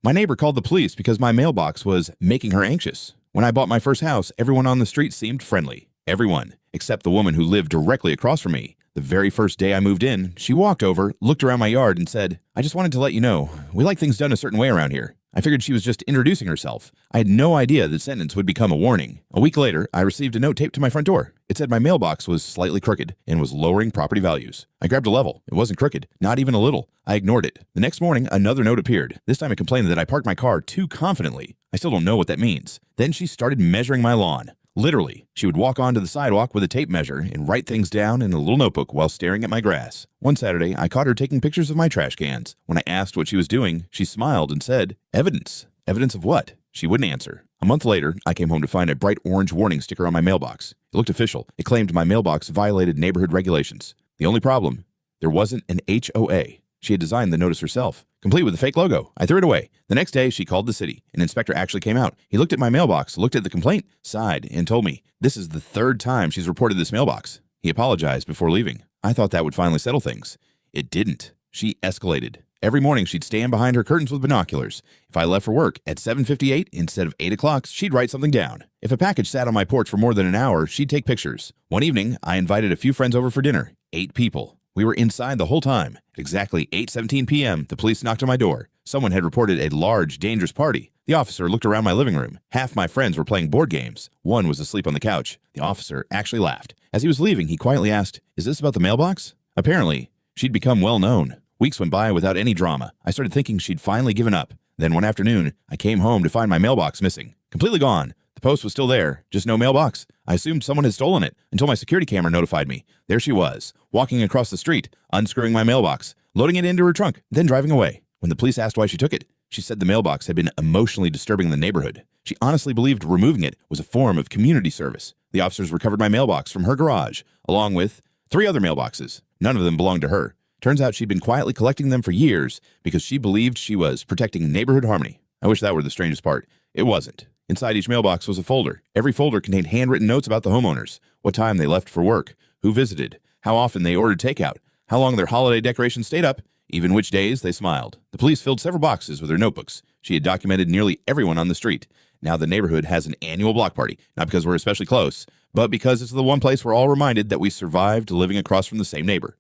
My neighbor called the police because my mailbox was making her anxious. When I bought my first house, everyone on the street seemed friendly. Everyone, except the woman who lived directly across from me. The very first day I moved in, she walked over, looked around my yard, and said, "I just wanted to let you know, we like things done a certain way around here." I figured she was just introducing herself. I had no idea the sentence would become a warning. A week later, I received a note taped to my front door. It said my mailbox was slightly crooked and was lowering property values. I grabbed a level. It wasn't crooked, not even a little. I ignored it. The next morning, another note appeared. This time it complained that I parked my car too confidently. I still don't know what that means. Then she started measuring my lawn. Literally, she would walk onto the sidewalk with a tape measure and write things down in a little notebook while staring at my grass. One Saturday, I caught her taking pictures of my trash cans. When I asked what she was doing, she smiled and said, "Evidence." Evidence of what? She wouldn't answer. A month later, I came home to find a bright orange warning sticker on my mailbox. It looked official. It claimed my mailbox violated neighborhood regulations. The only problem, there wasn't an HOA. She had designed the notice herself, complete with a fake logo. I threw it away. The next day, she called the city. An inspector actually came out. He looked at my mailbox, looked at the complaint, sighed, and told me, "This is the third time she's reported this mailbox." He apologized before leaving. I thought that would finally settle things. It didn't. She escalated. Every morning, she'd stand behind her curtains with binoculars. If I left for work at 7:58 instead of 8 o'clock, she'd write something down. If a package sat on my porch for more than an hour, she'd take pictures. One evening, I invited a few friends over for dinner. 8 people. We were inside the whole time. At exactly 8:17 p.m., the police knocked on my door. Someone had reported a large, dangerous party. The officer looked around my living room. Half my friends were playing board games. One was asleep on the couch. The officer actually laughed. As he was leaving, he quietly asked, "Is this about the mailbox?" Apparently, she'd become well known. Weeks went by without any drama. I started thinking she'd finally given up. Then one afternoon, I came home to find my mailbox missing. Completely gone. The post was still there, just no mailbox. I assumed someone had stolen it until my security camera notified me. There she was, walking across the street, unscrewing my mailbox, loading it into her trunk, then driving away. When the police asked why she took it, she said the mailbox had been emotionally disturbing the neighborhood. She honestly believed removing it was a form of community service. The officers recovered my mailbox from her garage, along with 3 other mailboxes. None of them belonged to her. Turns out she'd been quietly collecting them for years because she believed she was protecting neighborhood harmony. I wish that were the strangest part. It wasn't. Inside each mailbox was a folder. Every folder contained handwritten notes about the homeowners, what time they left for work, who visited, how often they ordered takeout, how long their holiday decorations stayed up, even which days they smiled. The police filled several boxes with their notebooks. She had documented nearly everyone on the street. Now the neighborhood has an annual block party, not because we're especially close, but because it's the one place we're all reminded that we survived living across from the same neighbor.